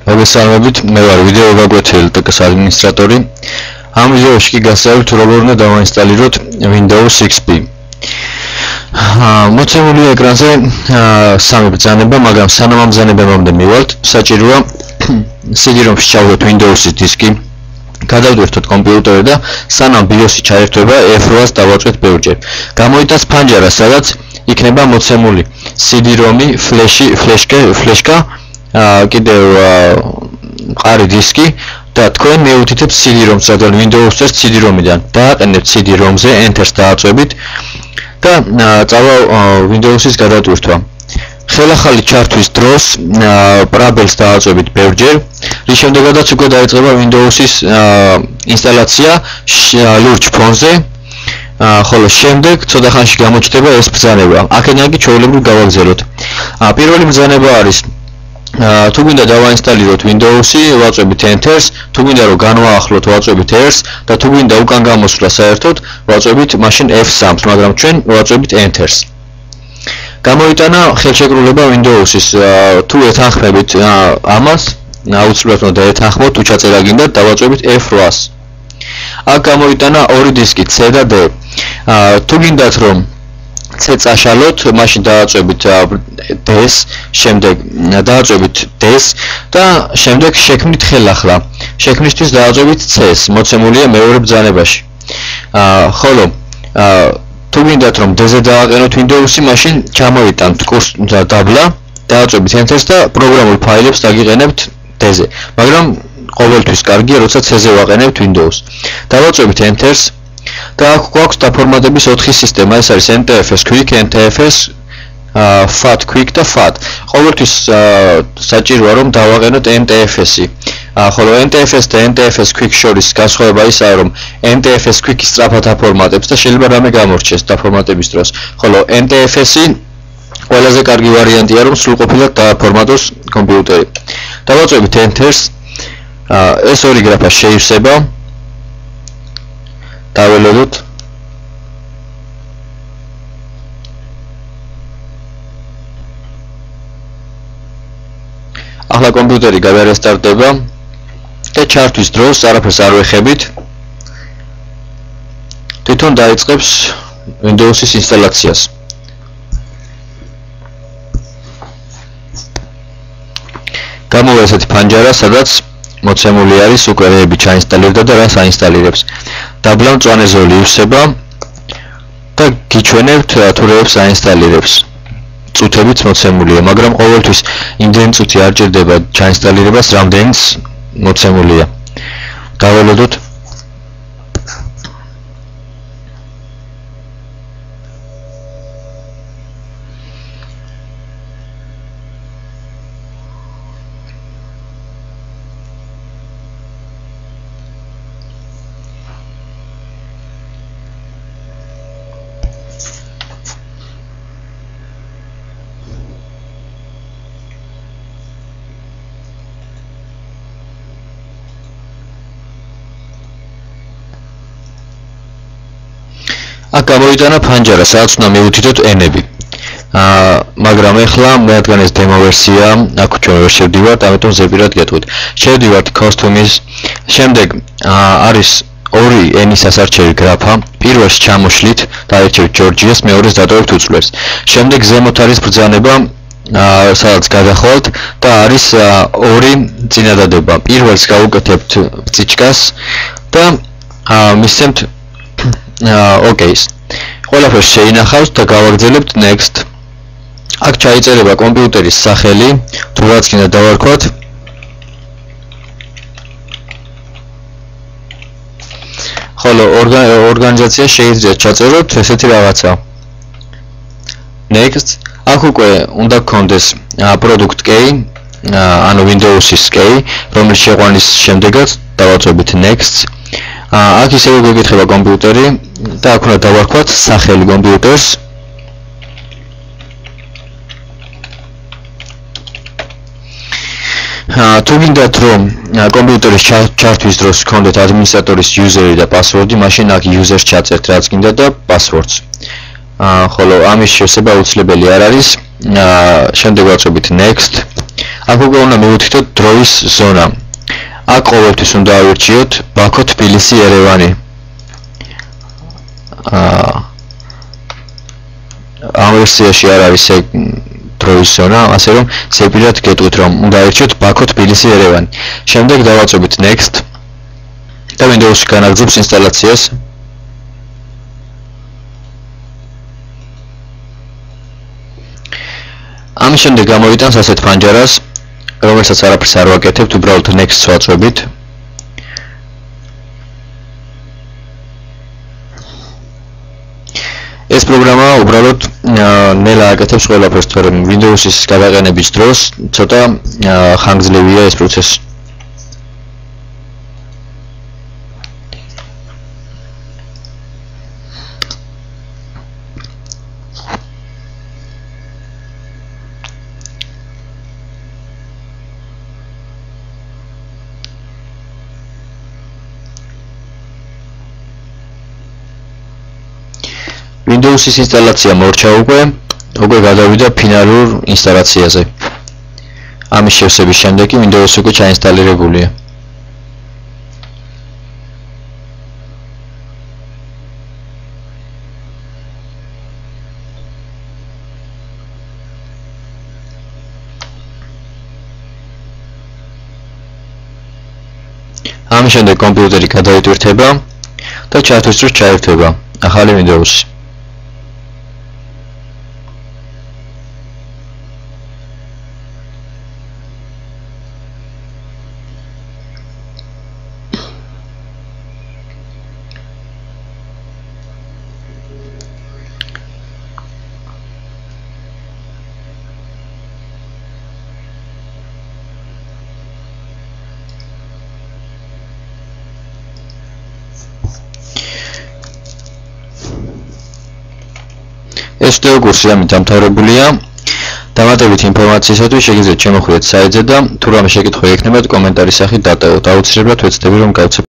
მოგესალმებით, მე ვარ ვიდეო გაკვეთილი TK-ის ადმინისტრატორი. ამ ვიდეოში კი გასწავლით როგორ უნდა დავაინსტალიროთ Windows XP. მოცემული ეკრანზე სამი ბრძანება, მაგრამ სანამ ამ ბრძანებამდე მივალთ, საჭიროა CD-ROM-ში ჩავდოთ Windows-ის დისკი, გადავდივართ კომპიუტერი და სანამ BIOS-ი ჩაერთვება F8-ს დავაწყეთ ბევრჯერ. გამოიტანს ფანჯარა, სადაც იქნება მოცემული CD-ROM-ი, ფლეშკა, კიდევ მყარი დისკი და თქვენ მეუთითებთ CD-ROM-ს, რადგან Windows-ს CD-ROM-იდან დააყენებთ CD-ROM-ზე, Enter-ს დააწვევით და წავა Windows-ის გადატვირთვა. ხელახალი ჩართვის დროს პრაბელს დააწვევით ბევრჯერ, რის შემდეგაც უკვე დაიწყება Windows-ის ინსტალაცია ლურჯ ფონზე, ხოლო შემდეგ ცოტა ხანში გამოჩნდება ეს ბრძანება. აქედან კი ჩვეულებრივ გავაგზავნოთ. პირველი ბრძანება არის თუ გინდა დავაინსტალიროთ Windows-ი, ვაწვევით Enter-ს, თუ გინდა რომ განვაახლოთ, ვაწვევით R-ს და თუ გინდა უკან გამოსვლა საერთოდ, ვაწვევით მაშინ F3-ს, მაგრამ ჩვენ ვაწვევით Enter-ს. გამოიტანა ხელშეკრულება Windows-ის, თუ ეთანხმებით ამას, აუცილებლად უნდა ეთანხმოთ, თუ ჩაწერა გინდათ, დავაწვევით F8-ს. აქ გამოიტანა ორი დისკი C და D. თუ გინდათ რომ C წაშალოთ, მაშინ დააწვევით D-ს, შემდეგ დააწვევით D-ს და შემდეგ შექმნით ხელახლა. შექმნისთვის დააწვევით C-ს, მოცემულია მეორე ბრძანებაში. ხოლო თუ გინდათ რომ D-ზე დააყენოთ Windows-ი, მაშინ ჩამოიტანთ კურსორს დაბლა, დააწვევით Enter-ს და პროგრამულ ფაილებს დაგიყენებთ D-ზე. მაგრამ ყოველთვის კარგია, როცა C-ზე ვაყენებთ Windows. დავაწვევით Enter-ს და აქ გვაქვს დაფორმატების 4 სისტემა, ეს არის NTFS Quick, NTFS FAT Quick და FAT. ყოველთვის საჭიროა რომ დავაყენოთ NTFS-ი. ხოლო NTFS და NTFS Quick შორის განსხვავება ისაა, რომ NTFS Quick-ი სწრაფად აფორმატებს და შეიძლება რამე გამორჩეს დაფორმატების დროს. ხოლო NTFS-ი ყველაზე კარგი ვარიანტია, რომ სრულყოფილად დააფორმატოს კომპიუტერი. დავაწვევით Enter-ს. ეს ორი გრაფა შეივსება. დაველოდოთ. ახლა კომპიუტერი გადარესტარტდება და ჩართვის დროს არაფერს არ ვეხებით. თვითონ დაიწყებს Windows-ის ინსტალაციას. გამოვა ესეთი ფანჯარა, სადაც მოცემული არის უკვე რეები ჩაინსტალირდა და რას აინსტალირებს. დაბლა მწვანე ზოლი ივსება და გიჩვენებთ თუ რეებს აინსტალირებს. წუთებიც მოცემულია, მაგრამ ყოველთვის იმდენი წუთი არ ჭირდება ჩაინსტალირებას, რამდენიც მოცემულია. დაველოდოთ. აქ გამოიტანა ფანჯარა, სადაც უნდა მივუთითოთ ენები. მაგრამ ეხლა მე რადგან ეს დემო ვერსია, აქ ჩვენ ვერ შევდივართ, ამიტომ ზეპირად გეტყვით. შევდივართ Costumes, შემდეგ არის ორი ენის ასარჩევი გრაფა. პირველს ჩამოშლით, დაერჩევით Georgia-ს, მეორეს დატოვებთ უწვლეს. შემდეგ ზემოთ არის ბრძანება, სადაც გადახვალთ და არის ორი წინადადება. პირველს გავუკეთებთ ბწიჩკას და მისცემთ OK-ს. ყველაფერს შეინახავთ და გავაგრძელებთ Next. აქ ჩაიწერება კომპიუტერის სახელი, თუ რაც გინდა დავარქვათ. ხოლო ორგანიზაცია შეიძლება ჩაწეროთ ესეთი რაღაცა. Next. აქ უკვე უნდა გქონდეს product key, ანუ Windows-ის key, რომელიც შეყვანის შემდეგაც დავაწვევით Next. აქ ისევ გვეკითხება კომპიუტერი და აქ უნდა დავარქვათ სახელი კომპიუტერს. თუ გინდათ რომ კომპიუტერის ჩართვის დროს გქონდეთ ადმინისტრატორის user-ი და password-ი, მაშინ აქ user-ს ჩაწერთ რაც გინდა და password-ს. ხოლო ამის შესება აუცილებელი არ არის. შემდეგ ვაწვევით Next. აქ უკვე უნდა მივუთითოთ დროის ზონა. აქ ყოველთვის უნდა ავირჩიოთ ბაქო, თბილისი, ერევანი. ამ ვერსიაში არ არის დროის ზონა, ასე რომ ზეპირად გეტყვით რომ უნდა ავირჩიოთ ბაქო, თბილისი, ერევანი. შემდეგ დავაწვევით next და Windows-ში განაგრძობს ინსტალაციას. ამის შემდეგ გამოვიტანს ასეთ ფანჯარას, რომელსაც არაფერს არ ვაკეთებთ, უბრალოდ next-ს ვაწვევით. ეს პროგრამა უბრალოდ ნელა აკეთებს ყველაფერს, თორემ Windows-ის გადაყენების დროს ცოტა ხანგრძლივია ეს პროცესი. Windows-ის ინსტალაცია მორჩა უკვე გადავიდა ფინალურ ინსტალაციაზე. ამის შევსების შემდეგ კი Windows უკვე ჩაინსტალირებულია. ამის შემდეგ კომპიუტერი გადაიტვირთება და ჩართვის დროს ჩაირთვება ახალი Windows-ი. ეს ვიდეო კურსი ამით დამთავრებულია. დამატებითი ინფორმაციისათვის შეგიძლიათ შემოხვიდეთ საიტზე და თუ რამე შეკითხვა ექნებათ კომენტარის სახით დატოვოთ. აუცილებლად ვეცდები რომ გავცემ